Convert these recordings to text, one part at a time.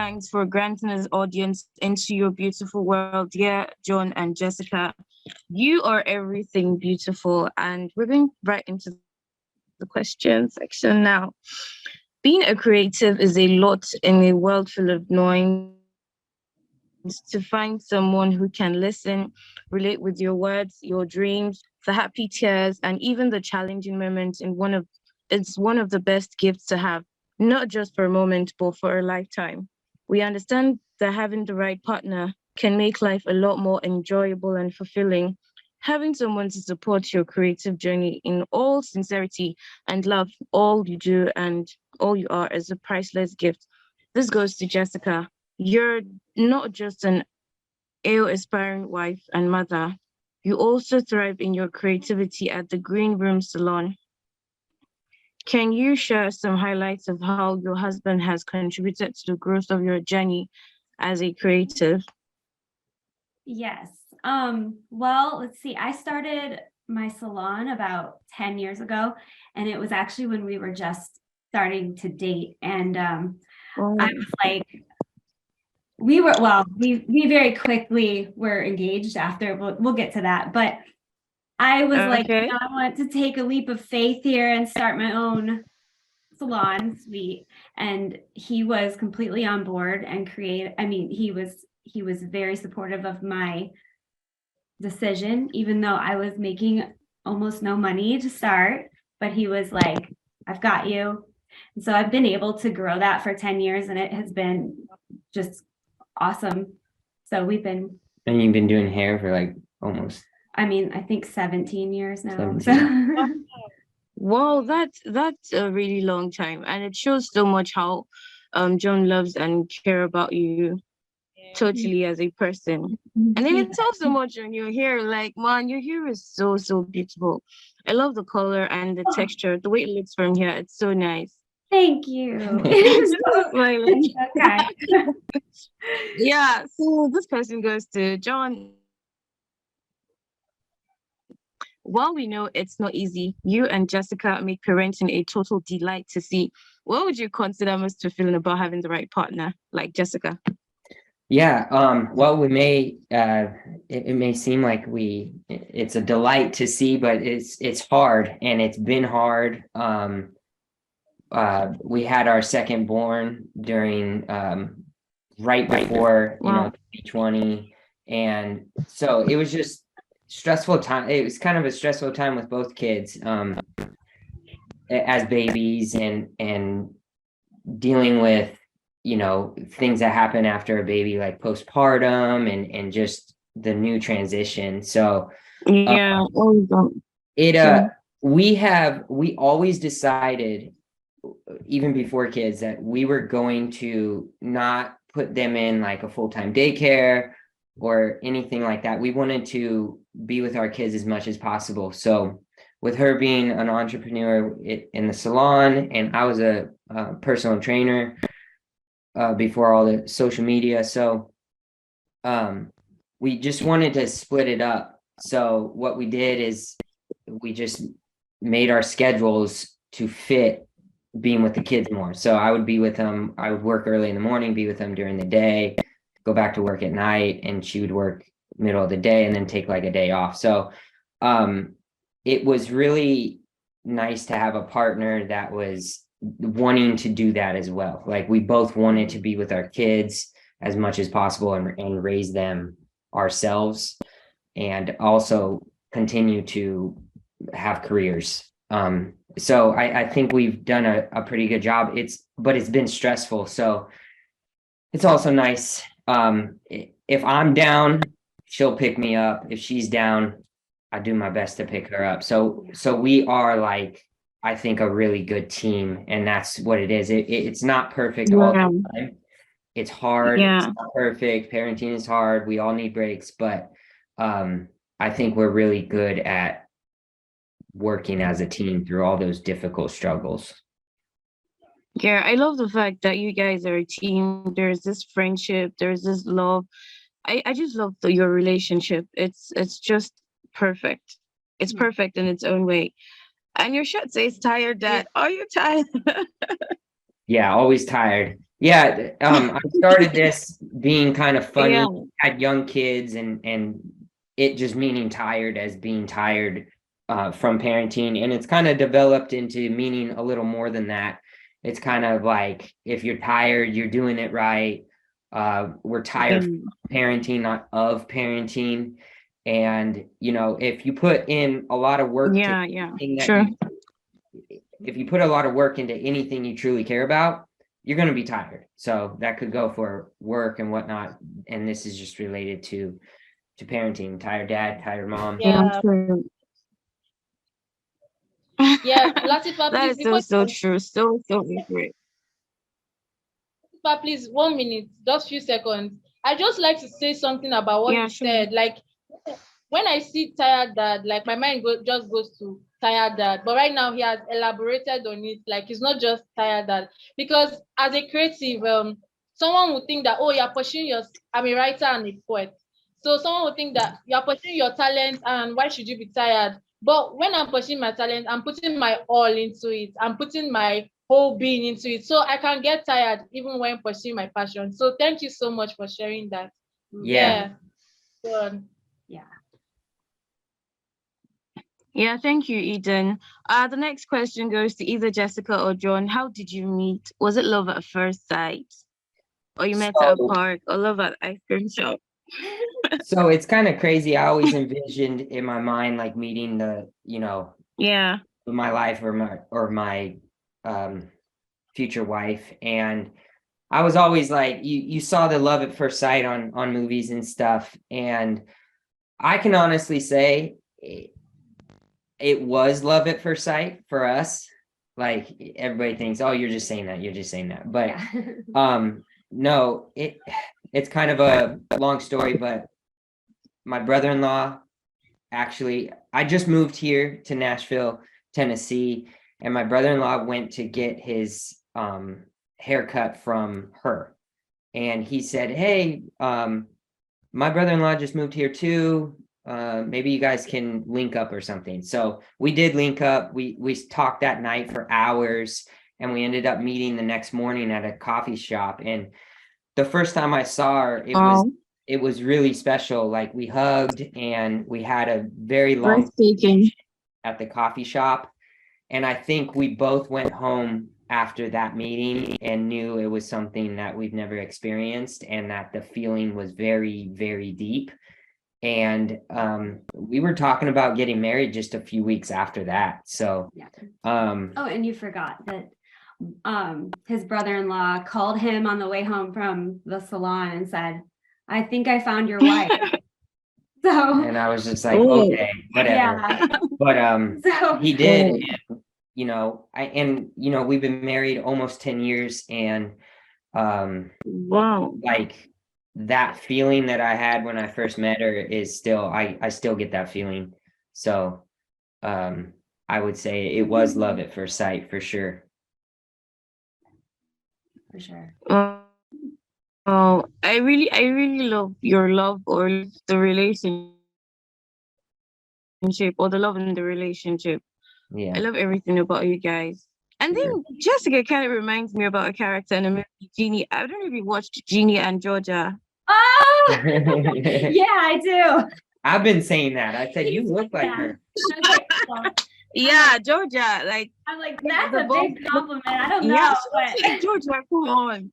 thanks for granting us audience into your beautiful world. Yeah, John and Jessica, you are everything beautiful. And we're going right into the question section now. Being a creative is a lot in a world full of noise. To find someone who can listen, relate with your words, your dreams, the happy tears, and even the challenging moments it's one of the best gifts to have, not just for a moment, but for a lifetime. We understand that having the right partner can make life a lot more enjoyable and fulfilling. Having someone to support your creative journey in all sincerity and love all you do and all you are is a priceless gift. This goes to Jessica. You're not just an ill aspiring wife and mother. You also thrive in your creativity at the Green Room Salon. Can you share some highlights of how your husband has contributed to the growth of your journey as a creative? Yes. Well, let's see. I started my salon about 10 years ago, and it was actually when we were just starting to date. And I Oh, was like, we very quickly were engaged after. We'll get to that. But I was like, okay. I want to take a leap of faith here and start my own salon suite. And he was completely on board and create. I mean, he was very supportive of my decision, even though I was making almost no money to start, but he was like, I've got you. And so I've been able to grow that for 10 years and it has been just awesome. So we've been, And you've been doing hair for like almost I think 17 years now. 17. Oh, wow, that's a really long time, and it shows so much how John loves and care about you totally as a person. And then it tells so much on your hair. Like, man, your hair is so, so beautiful. I love the color and the Oh, texture. The way it looks from here, it's so nice. thank you. Just smiling. Okay. Yeah, so this question goes to John. While we know it's not easy, you and Jessica make parenting a total delight to see. What would you consider most fulfilling about having the right partner, like Jessica? Yeah, well, we may it may seem like it's a delight to see, but it's hard and it's been hard. We had our second born during right before, Wow. 2020, and so it was just stressful time. It was kind of a stressful time with both kids as babies and dealing with things that happen after a baby, like postpartum and just the new transition. So Yeah. Oh, it yeah. we always decided, even before kids, that we were going to not put them in like a full-time daycare or anything like that. We wanted to be with our kids as much as possible. So with her being an entrepreneur in the salon, and I was a personal trainer before all the social media. So we just wanted to split it up. So what we did is we just made our schedules to fit being with the kids more. So I would be with them. I would work early in the morning, be with them during the day, go back to work at night, and she would work middle of the day and then take like a day off. So it was really nice to have a partner that was wanting to do that as well. Like, we both wanted to be with our kids as much as possible and raise them ourselves, and also continue to have careers. So I think we've done a pretty good job. But it's been stressful. So it's also nice. If I'm down, she'll pick me up. If she's down, I do my best to pick her up. So we are, like, I think, a really good team, and that's what it is. It's not perfect all Yeah. the time. It's hard. It's Yeah. not perfect. Parenting is hard. We all need breaks, but I think we're really good at working as a team through all those difficult struggles. Yeah. I love the fact that you guys are a team. There's this friendship, there's this love. I just love your relationship. It's just perfect. It's perfect in its own way. And your shirt says tired dad. Are you tired? Yeah, always tired. Yeah, I started this being kind of funny, Yeah. had young kids and it just meaning tired as being tired from parenting. And it's kind of developed into meaning a little more than that. It's kind of like if you're tired, you're doing it right. We're tired Mm. from parenting, not of parenting. And if you put in a lot of work to Yeah, yeah. anything that Sure. if you put a lot of work into anything you truly care about, you're going to be tired. So that could go for work and whatnot. And this is just related to parenting. Tired dad, tired mom. Yeah, Yeah, true. yeah. Latifa, That please, is so, before so you true. So, so accurate. Latifa, please, 1 minute, just few seconds. I just like to say something about what Yeah, you sure. said. Like when I see tired dad, like my mind just goes to tired dad. But right now he has elaborated on it. Like it's not just tired dad. Because as a creative, someone would think that, oh, you're pursuing your I'm a writer and a poet. So someone would think that you're pursuing your talent and why should you be tired? But when I'm pursuing my talent, I'm putting my all into it. I'm putting my whole being into it. So I can get tired even when pursuing my passion. So thank you so much for sharing that. Yeah. Yeah. Good. Yeah. Yeah, thank you, Eden. The next question goes to either Jessica or John. How did you meet? Was it love at first sight? Or you met at a So, park? Or love at ice cream shop? so it's kind of crazy. I always envisioned in my mind, like meeting Yeah. my life or my um, future wife. And I was always like, you saw the love at first sight on movies and stuff. And I can honestly say it was love at first sight for us. Like everybody thinks, oh, you're just saying that, you're just saying that. But no, it's kind of a long story, but my brother-in-law actually, I just moved here to Nashville, Tennessee, and my brother-in-law went to get his haircut from her. And he said, hey, my brother-in-law just moved here too. Maybe you guys can link up or something. So we did link up. We talked that night for hours, and we ended up meeting the next morning at a coffee shop. And the first time I saw her, Oh, it was really special. Like we hugged and we had a very long breathtaking. at the coffee shop. And I think we both went home after that meeting and knew it was something that we've never experienced and that the feeling was very, very deep. And we were talking about getting married just a few weeks after that. So Yeah. um Oh, and you forgot that his brother-in-law called him on the way home from the salon and said, I think I found your wife. So and I was just like, Oh, okay, whatever. yeah. But So he did. oh, We've been married almost 10 years, and wow. like that feeling that I had when I first met her is still I still get that feeling. So I would say it was love at first sight for sure. for sure. Oh, I really love your love or the relationship or the love in the relationship. I Yeah. love everything about you guys. And Sure. then Jessica kind of reminds me about a character in a movie, Jeannie. I don't know if you watched Jeannie and Georgia. Oh, yeah, I do. I've been saying that. I said you look like Yeah. her. I was like, oh. Yeah, Georgia. I'm like, The that's a both. big compliment. I don't Yeah, know, she looks but like Georgia. Come on.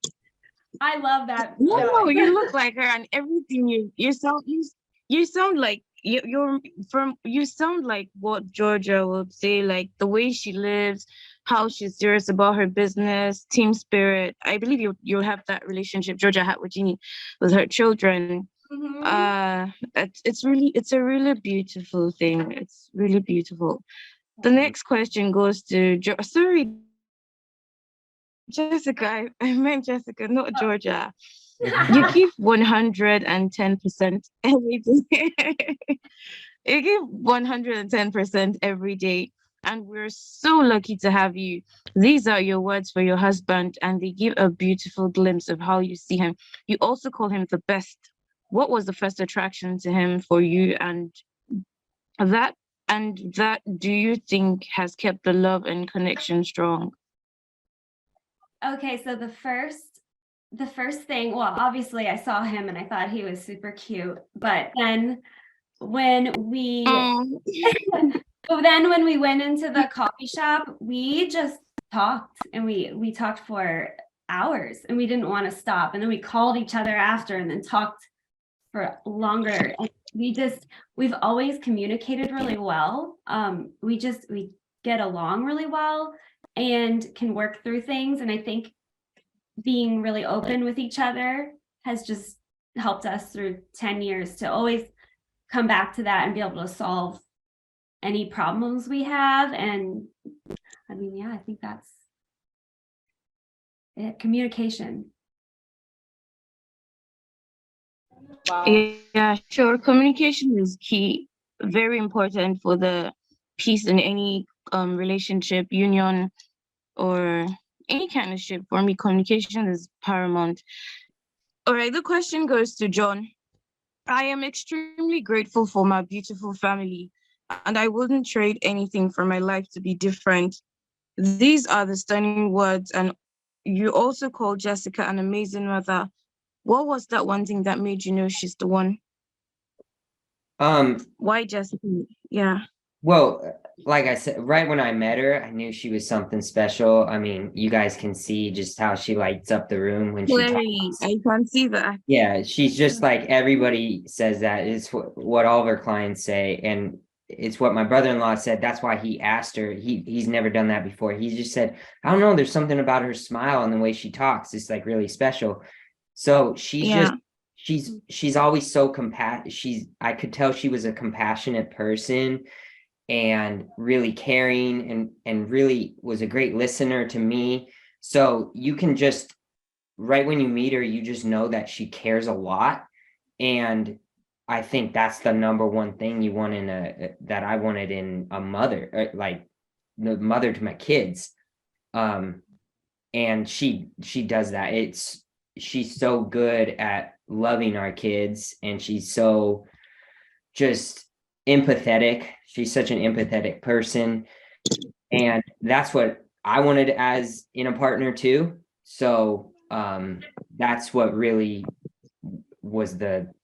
I love that No, show. you look like her, and everything you sound like you're from. You sound like what Georgia would say, like the way she lives, how she's serious about her business, team spirit. I believe you'll have that relationship Georgia had with Jeannie, with her children. Mhm. It's a really beautiful thing. It's really beautiful. The next question goes to sorry, Jessica. I meant Jessica, not Oh. Georgia. You give 110% every day. You give 110% every day. And we're so lucky to have you. These are your words for your husband, and they give a beautiful glimpse of how you see him. You also call him the best. What was the first attraction to him for you? That that do you think has kept the love and connection strong? Okay, so the first the first thing, well, obviously I saw him and I thought he was super cute, but then when we Oh, but then when we went into the coffee shop, we just talked and we talked for hours and we didn't want to stop. And then we called each other after and then talked for longer. And we've always communicated really well. We get along really well and can work through things. And I think being really open with each other has just helped us through 10 years to always come back to that and be able to solve any problems we have. And I mean, yeah, I think that's it. Communication. Wow. yeah, sure. Communication is key, very important for the peace in any relationship, union, or any kind of ship. For me, communication is paramount. All right, the question goes to John. I am extremely grateful for my beautiful family, and I wouldn't trade anything for my life to be different. These are the stunning words, and you also call Jessica an amazing mother. What was that one thing that made you know she's the one? Um, Why Jessica? Yeah. well, like I said, right when I met her, I knew she was something special. I mean, you guys can see just how she lights up the room when she Clearly, talks. I can see that. Yeah, she's just like everybody says that. It's what all of her clients say, and it's what my brother-in-law said. That's why he asked her. He's never done that before. He just said, I don't know, there's something about her smile and the way she talks. It's like really special. So she's Yeah. just she's always so I could tell she was a compassionate person and really caring and really was a great listener to me. So you can just right when you meet her, you just know that she cares a lot. And I think that's the number one thing you want that I wanted in a mother, like the mother to my kids. And she does that. She's so good at loving our kids, and she's so just empathetic. She's such an empathetic person, and that's what I wanted as in a partner too. So that's what really was that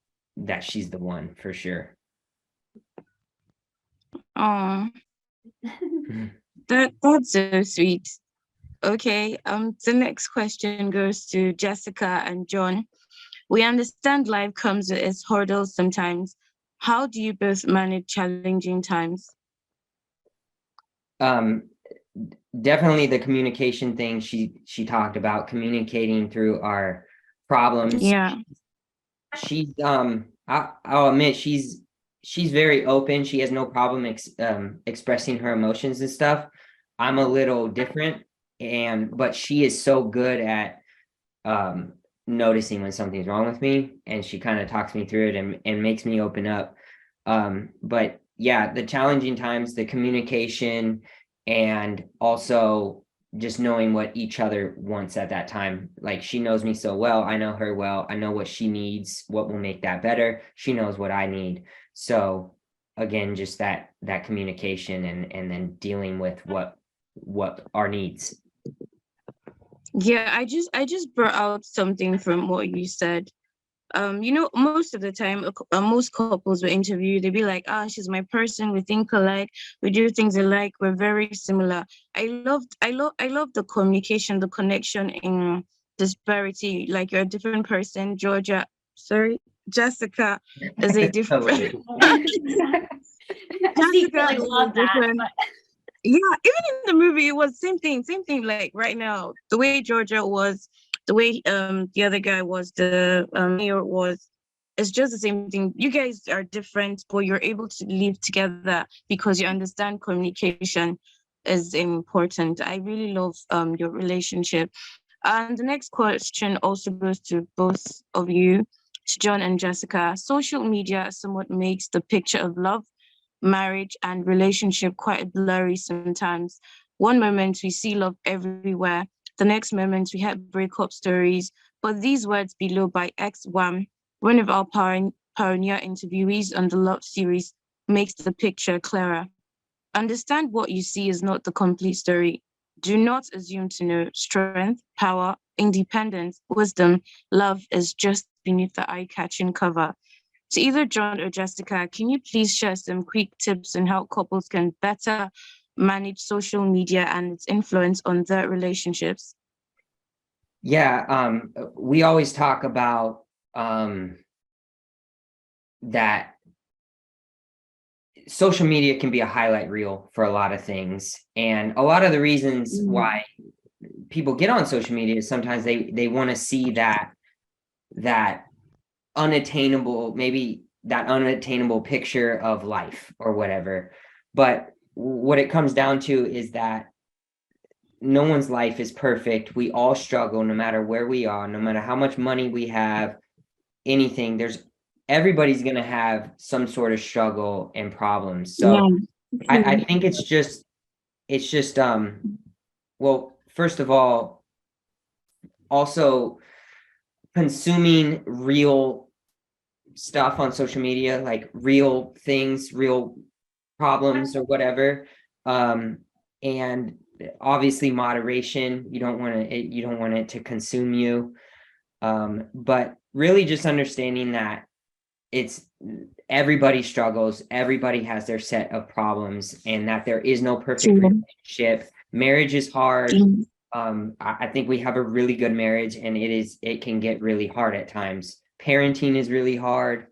she's the one for sure. Oh, that's so sweet. Okay. The next question goes to Jessica and John. We understand life comes with its hurdles sometimes. How do you both manage challenging times? Um, definitely the communication thing she talked about, communicating through our problems. Yeah. She's I'll admit she's very open. She has no problem expressing her emotions and stuff. I'm a little different, but she is so good at noticing when something's wrong with me, and she kind of talks me through it and makes me open up. But yeah, the challenging times, the communication, and also just knowing what each other wants at that time. Like she knows me so well, I know her well, I know what she needs, what will make that better. She knows what I need. So again, just that communication and then dealing with what our needs. Yeah, I just brought out something from what you said. Most of the time, most couples we interview, they be like, she's my person, we think alike, we do things alike, we're very similar. I love the communication, the connection in disparity. Like you're a different person. Jessica is a different I Jessica secretly is a love that, different. but Yeah, even in the movie, it was same thing. Like right now, the way Georgia was, the way the other guy was, the mayor was, it's just the same thing. You guys are different, but you're able to live together because you understand communication is important. I really love your relationship. And the next question also goes to both of you, to John and Jessica. Social media somewhat makes the picture of love, marriage, and relationship quite blurry sometimes. One moment we see love everywhere, the next moment we have breakup stories. But these words below by X1, one of our pioneer interviewees on the Love series, makes the picture clearer. Understand what you see is not the complete story. Do not assume to know. Strength, power, independence, wisdom, love is just beneath the eye-catching cover. To either John or Jessica, can you please share some quick tips on how couples can better manage social media and its influence on their relationships? Yeah, we always talk about that social media can be a highlight reel for a lot of things. And a lot of the reasons why people get on social media is sometimes they want to see that unattainable, maybe that unattainable picture of life or whatever. But what it comes down to is that no one's life is perfect. We all struggle no matter where we are, no matter how much money we have, anything. Everybody's going to have some sort of struggle and problems. So I think it's just well, first of all, also consuming real stuff on social media, like real things, real problems or whatever. And obviously moderation. You don't want it to consume you. But really just understanding that everybody struggles, everybody has their set of problems, and that there is no perfect relationship. Marriage is hard. I think we have a really good marriage, and it can get really hard at times. Parenting is really hard.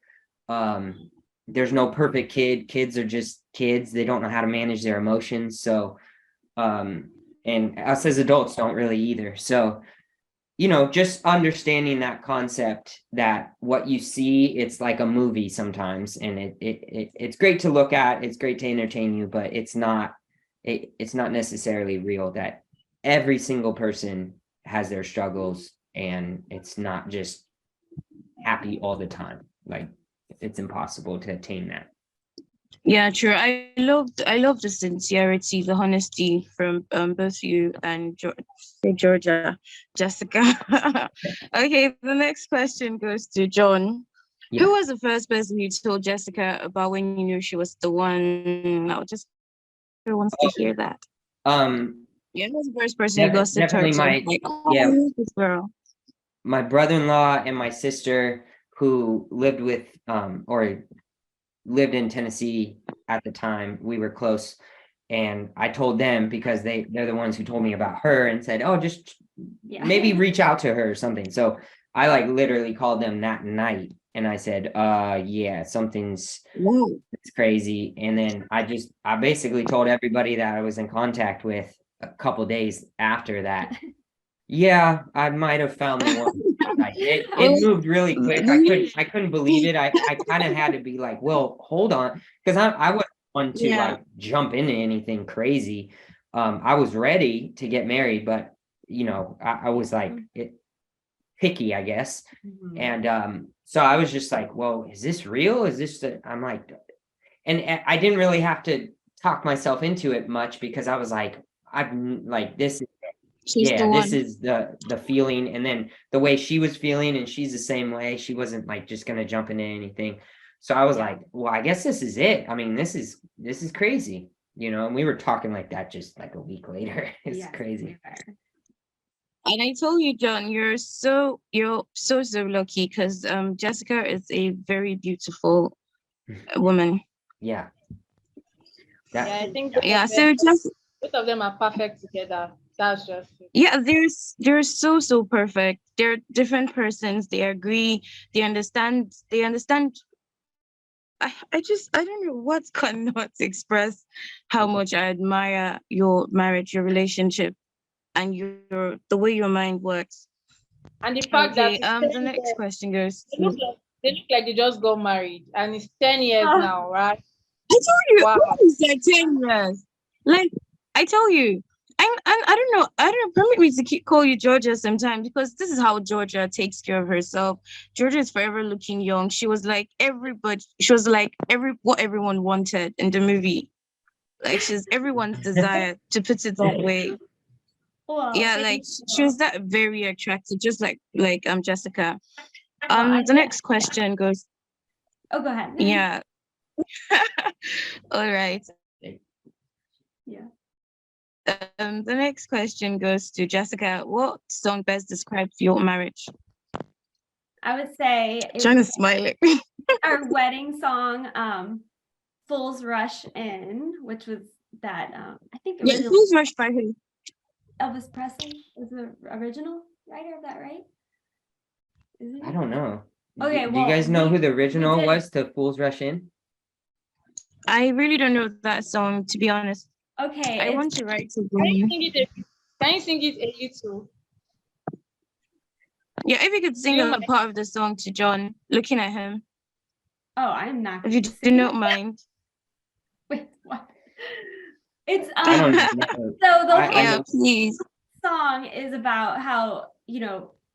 There's no perfect kid. Kids are just kids. They don't know how to manage their emotions. So, and us as adults don't really either. So, just understanding that concept, that what you see, it's like a movie sometimes, and it's great to look at, it's great to entertain you, but it's not necessarily real. That every single person has their struggles, and it's not just happy all the time. Like, it's impossible to attain that. Yeah, true. I love the sincerity, the honesty from both you and Georgia, Jessica. Okay, the next question goes to John. Yeah. Who was the first person you told Jessica about when you knew she was the one? I just wants to hear that. Yeah, who was the first person you gossiped her definitely to? Like, oh, I love this girl. My brother-in-law and my sister, who lived in Tennessee at the time. We were close, and I told them because they're the ones who told me about her and said, "Oh, just maybe reach out to her or something." So I like literally called them that night, and I said, yeah, it's crazy." And then I basically told everybody that I was in contact with a couple days after that. Yeah, I might have found the one. It moved really quick. I couldn't believe it. I kind of had to be like, well, hold on, because I wasn't one to like jump into anything crazy. I was ready to get married, but I was like picky, I guess. And so I was just like, well, is this real? I'm like, and I didn't really have to talk myself into it much, because I was like, I'm like, this is the feeling, and then the way she was feeling, and she's the same way. She wasn't like just gonna jump into anything. So I was like, well, I guess this is it. I mean, this is crazy, and we were talking like that just like a week later. It's crazy. And I told you, John, you're so lucky, because Jessica is a very beautiful woman. Yeah. I think So just both of them are perfect together. That's just it. Yeah, they're so perfect. They're different persons. They agree. They understand. I don't know what cannot express how much I admire your marriage, your relationship, and the way your mind works. And the fact that the next question goes they look like they just got married, and it's 10 years now, right? I told you, Wow. it's like 10 years. Like, I tell you, and I don't know, permit me to call you Georgia sometimes, because this is how Georgia takes care of herself. Georgia is forever looking young. She was like what everyone wanted in the movie. Like, she's everyone's desire, to put it that way. Well, Yeah, like she was that very attractive, just like Jessica. Well, The next question goes. Oh, go ahead. Yeah. All right. Yeah. The next question goes to Jessica. What song best describes your marriage? I would say it John was is smiling. our wedding song, Fools Rush In, which was that I think Yeah, originally who's Rush by who? Elvis Presley was the original writer of that, right? Is it? I don't know. Okay, Do you well, guys know who the we original did- was to Fools Rush In? I really don't know that song, to be honest. Okay, I it's want to write to Can you them. sing it? Can you sing it a little? Yeah, if you could sing you a mind? part of the song to John, looking at him, oh, I'm not if you gonna do sing not it. mind. Wait, what? It's I don't know. so the I whole Yeah, know. please. song is about how,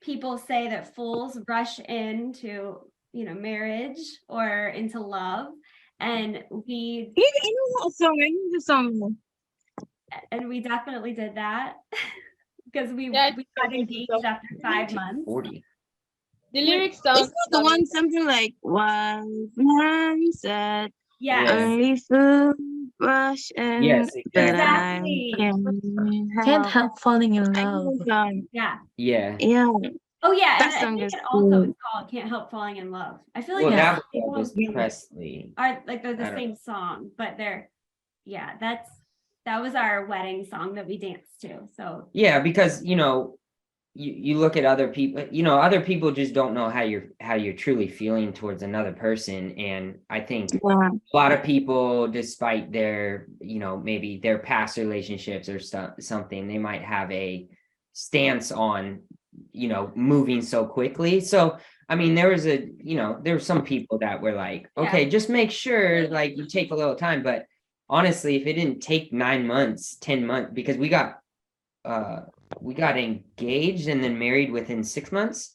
people say that fools rush into, marriage or into love. And we I know that song. I know the song. definitely did that because we Yeah, got engaged after 5 months. 40. the lyrics Isn't sound that the one something like wise man said, Yes, Yeah. only food rush in, Yes, but exactly. I Can't help falling in I know love. the song. Yeah. Yeah. Yeah, Oh yeah, that and I song think is it also cool. is called "Can't Help Falling in Love." I feel like Well, Yeah. that was both Presley. are like they're I the don't- same song, but that was our wedding song that we danced to. So Yeah, because you look at other people, other people just don't know how you're truly feeling towards another person. And I think Yeah, a lot of people, despite their, maybe their past relationships or something, they might have a stance on, moving so quickly. So, I mean, there were some people that were like, Yeah. okay, just make sure like you take a little time. But honestly, if it didn't take 9 months, 10 months, because we got engaged and then married within 6 months.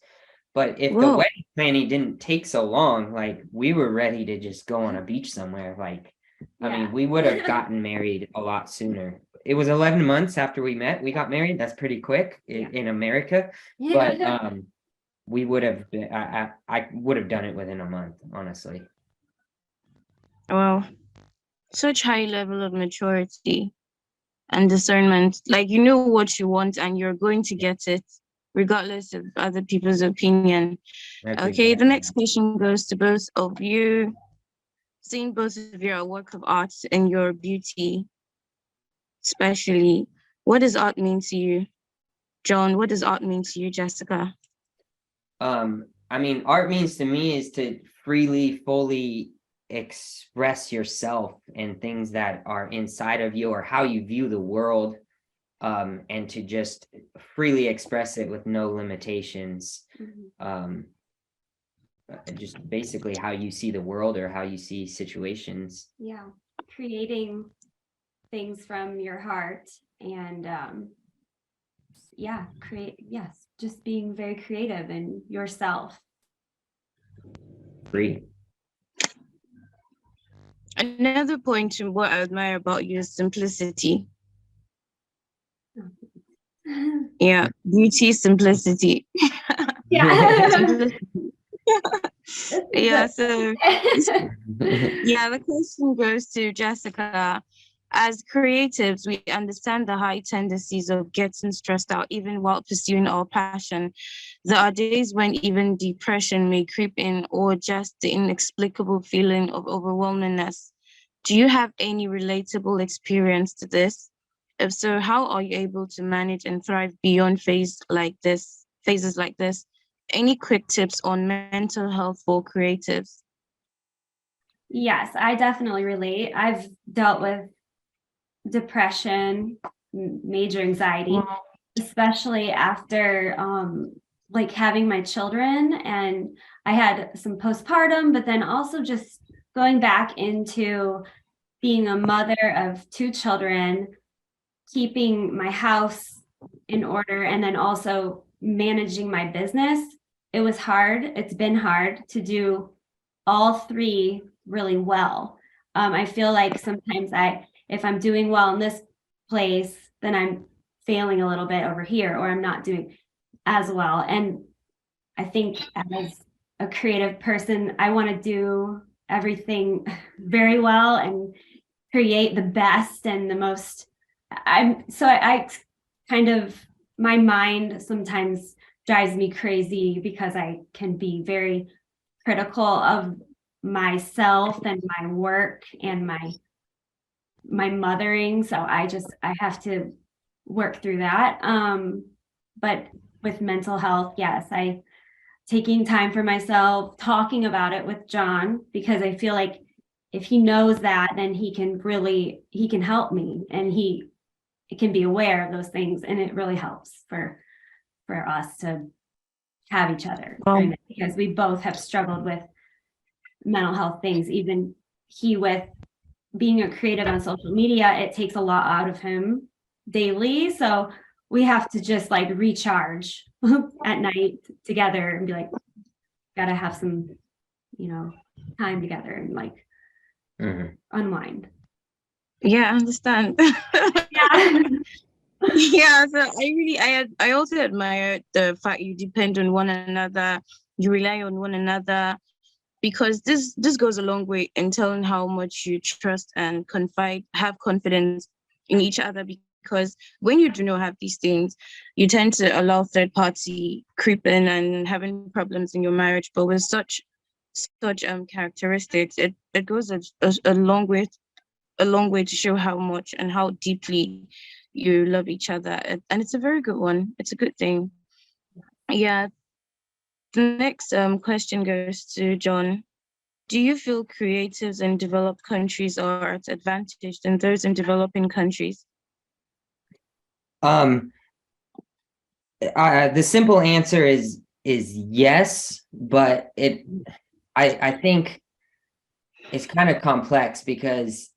But if the Whoa. wedding planning didn't take so long, like we were ready to just go on a beach somewhere. Like, I Yeah. mean, we would have gotten married a lot sooner. It was 11 months after we met. We got married. That's pretty quick in America. But we would have been, I would have done it within a month, honestly. Wow, such high level of maturity and discernment. Like you know what you want and you're going to get it, regardless of other people's opinion. That's Okay, the exactly next question goes to both of you. Seeing both of you are a work of art in your beauty, especially. What does art mean to you, John? What does art mean to you, Jessica? I mean, art means to me is to freely, fully express yourself and things that are inside of you or how you view the world, and to just freely express it with no limitations. Just basically how you see the world or how you see situations. Yeah, creating things from your heart and just being very creative in yourself. Free. Another point to what I admire about you is simplicity. Yeah, beauty, simplicity. Yeah. Simplicity. Yeah, so yeah, the question goes to Jessica. As creatives, we understand the high tendencies of getting stressed out even while pursuing our passion. There are days when even depression may creep in or just the inexplicable feeling of overwhelmingness. Do you have any relatable experience to this? If so, how are you able to manage and thrive beyond phases like this? Any quick tips on mental health for creatives? Yes, I definitely relate. I've dealt with depression, major anxiety, especially after like having my children, and I had some postpartum, but then also just going back into being a mother of 2 children, keeping my house in order, and then also managing my business. It was hard. It's been hard to do all 3 really well. I feel like sometimes if I'm doing well in this place, then I'm failing a little bit over here, or I'm not doing as well. And I think as a creative person, I want to do everything very well and create the best and the most I kind of, my mind sometimes drives me crazy because I can be very critical of myself and my work and my mothering. So I have to work through that. But with mental health, yes, taking time for myself, talking about it with John, because I feel like if he knows that, then he can help me, and he can be aware of those things, and it really helps for us to have each other during that, because we both have struggled with mental health things. Even he, with being a creative on social media, it takes a lot out of him daily. So we have to just like recharge at night together and be like, gotta have some, time together and like unwind. Yeah, I understand. Yeah. Yeah, so I also admire the fact you depend on one another, you rely on one another, because this goes a long way in telling how much you trust and have confidence in each other. Because when you do not have these things, you tend to allow third party creep in and having problems in your marriage. But with such characteristics, it goes a long way to show how much and how deeply you love each other. And it's a very good one. It's a good thing. Yeah. The next question goes to John. Do you feel creatives in developed countries are at advantage than those in developing countries? The simple answer is yes, but I think it's kind of complex, because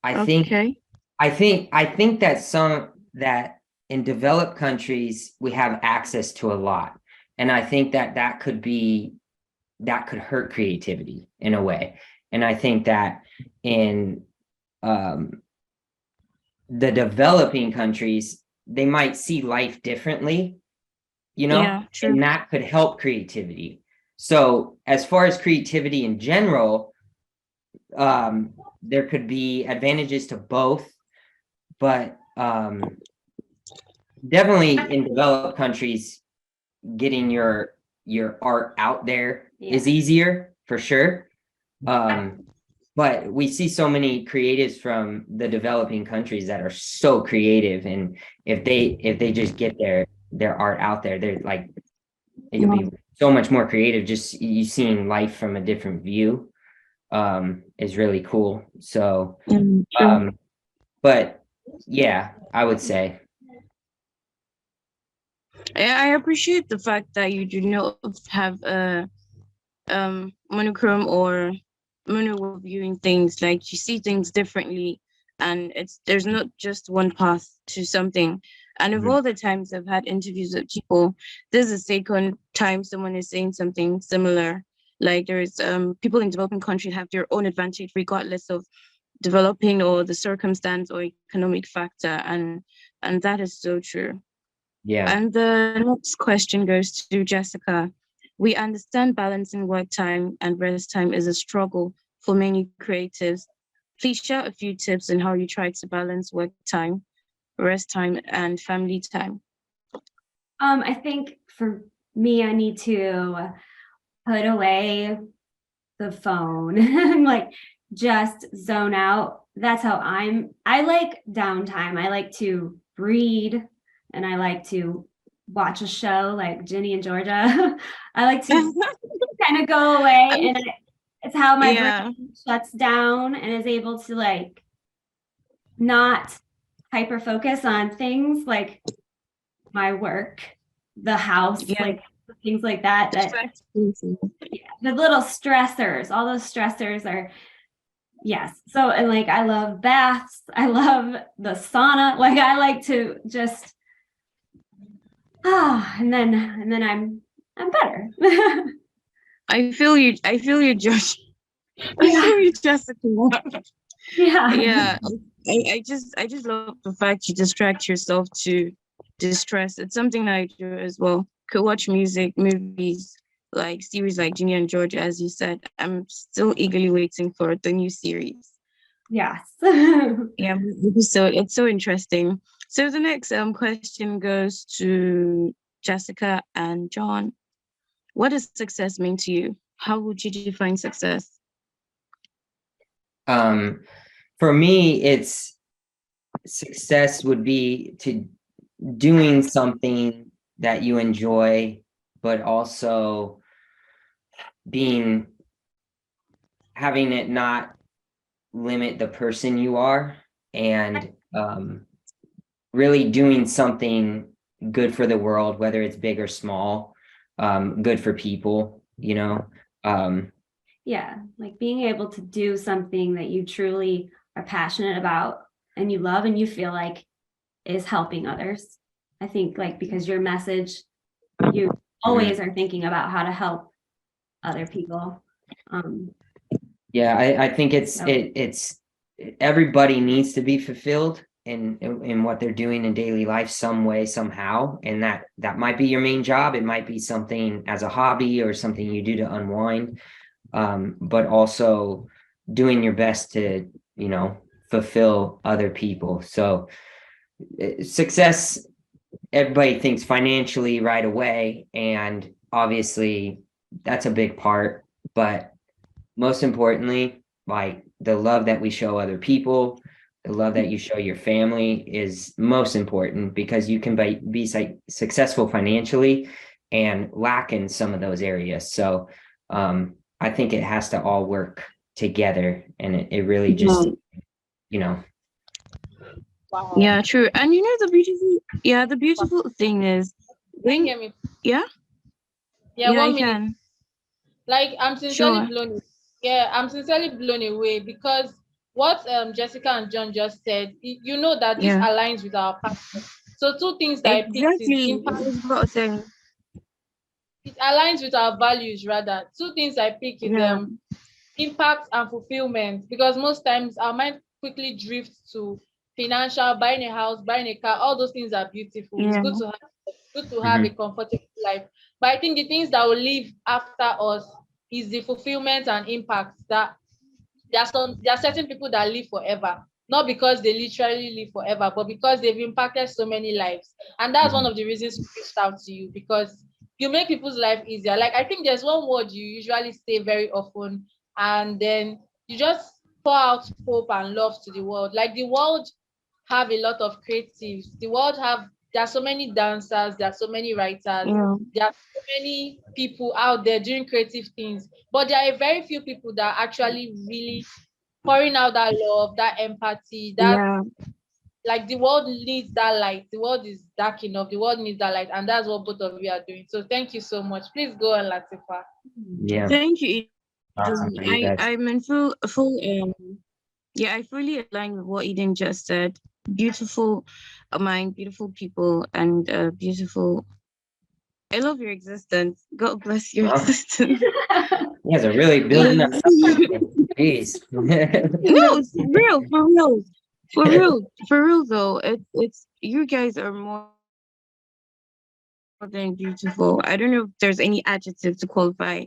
I think that in developed countries we have access to a lot, and I think that could hurt creativity in a way. And I think that in the developing countries, they might see life differently, Yeah, true. and that could help creativity. So as far as creativity in general, there could be advantages to both, but definitely in developed countries, getting your art out there is easier for sure. But we see so many creatives from the developing countries that are so creative, and if they just get their art out there, they're like, it could be so much more creative. Just you seeing life from a different view is really cool. So but yeah, I would say. I appreciate the fact that you do not have a monochrome or mono viewing things. Like, you see things differently, and there's not just one path to something. And of all the times I've had interviews with people, this is the second time someone is saying something similar. Like, there's people in developing countries have their own advantage regardless of developing or the circumstance or economic factor, and that is so true. Yeah. And the next question goes to Jessica. We understand balancing work time and rest time is a struggle for many creatives. Please share a few tips on how you try to balance work time, rest time, and family time. I think for me, I need to put away the phone and like just zone out. That's how I like downtime. I like to read, and I like to watch a show like Ginny and Georgia. I like to kind of go away, and it's how my brain shuts down and is able to like not hyper focus on things like my work, the house, like things like that. The little stressors, all those stressors are, yes. So, and like, I love baths. I love the sauna. Like, I like to just, and then I'm better. I feel you, Josh. I feel you, Jessica. Yeah. I just love the fact you distract yourself to distress. It's something I do as well. Could watch music, movies, like series like Ginny and George, as you said. I'm still eagerly waiting for the new series. Yes. Yeah, so it's so interesting. So the next question goes to Jessica and John. What does success mean to you? How would you define success? For me, it's success would be to doing something that you enjoy, but also having it not limit the person you are, and really doing something good for the world, whether it's big or small, good for people, you know. Yeah, like being able to do something that you truly are passionate about and you love and you feel like is helping others. I think like because your message, you always are thinking about how to help other people. Yeah, I think it's So- it's everybody needs to be fulfilled in what they're doing in daily life some way, somehow. And that might be your main job. It might be something as a hobby or something you do to unwind. But also doing your best to, fulfill other people. So success, everybody thinks financially right away, and obviously that's a big part, but most importantly, like the love that we show other people, the love that you show your family is most important, because you can be successful financially and lack in some of those areas. So I think it has to all work together, and it really just, Wow. Yeah, true. And the beautiful thing is Can you when, hear me? yeah, Yeah, yeah, I 1 minute. can. Like I'm sincerely Sure. blown. Yeah, I'm sincerely blown away because what Jessica and John just said, you know that this Yeah. aligns with our passion. So two things that I picked is Exactly. I impact. was about to say, It aligns with our values rather. Two things I pick is yeah, impact and fulfillment, because most times our mind quickly drifts to financial, buying a house, buying a car. All those things are beautiful. It's yeah, good to have a Mhm. comfortable life, but I think the things that will live after us is the fulfillment and impact. That there are certain people that live forever, not because they literally live forever, but because they've impacted so many lives. And that's one Mhm. of the reasons we reached out to you, because you make people's life easier. Like I think there's one word you usually say very often, and then you just pour out hope and love to the world. Like the world have a lot of creatives. The world have There are so many dancers, there are so many writers, yeah, there are so many people out there doing creative things, but there are very few people that are actually really pouring out that love, that empathy, that yeah. like the world needs that light. The world is dark enough. The world needs that light, and that's what both of you are doing. So thank you so much. Please go on, Latifa. Yeah, Thank you, awesome Eden. for you guys. I'm in yeah, I fully align with what Eden just said. Beautiful mind, beautiful people, and beautiful. I love your existence. God bless your Wow. existence. You guys are really building up. Jeez. No, it's real, for real though. It's you guys are more than beautiful. I don't know if there's any adjective to qualify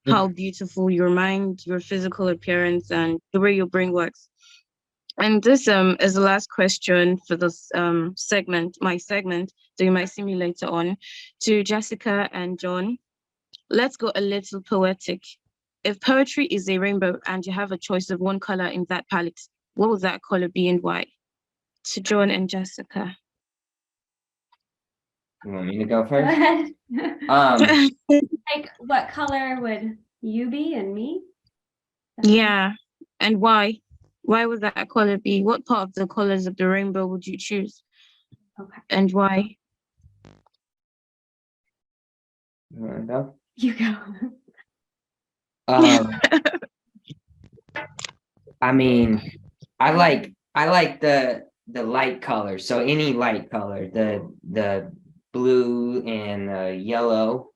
how beautiful your mind, your physical appearance, and the way your brain works. And this is the last question for this segment, my segment, that you might see me later on, to Jessica and John. Let's go a little poetic. If poetry is a rainbow and you have a choice of one color in that palette, what would that color be and why? To John and Jessica. You want me to go Go first? ahead. Um, Like what color would you be and me? Yeah. And why? Why would that color be? What part of the colors of the rainbow would you choose? Okay. And why? you wanna go? You go. Um, I mean, I like the light color. So any light color, the blue and the yellow.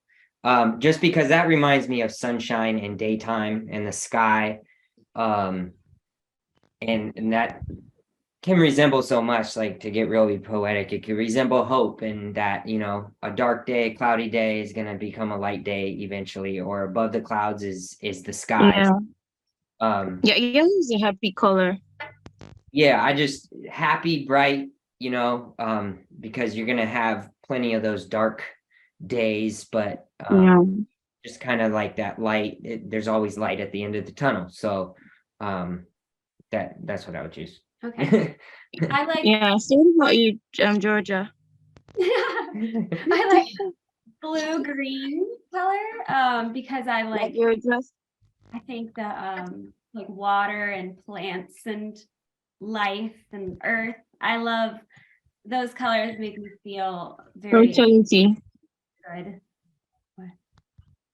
Just because that reminds me of sunshine and daytime and the sky. Um, and that can resemble so much, like, to get really poetic, it could resemble hope, and that, a dark day, cloudy day is gonna become a light day eventually, or above the clouds is the skies. Yeah. Um, Yeah, yellow is a happy color. Yeah, I just happy, bright, because you're gonna have plenty of those dark days, but Yeah. just kind of like that light. There's always light at the end of the tunnel. So that's what I would choose. Okay. I like Yeah. So what about you, Georgia? I like blue green color because I Like like your dress? I think the like water and plants and life and earth. I love those colors, make me feel very Fertility. good.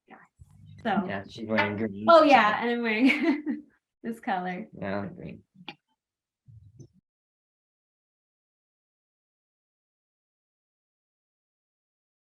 Yeah. So Yeah, she's wearing green. oh yeah, and I'm wearing this color. Yeah, green.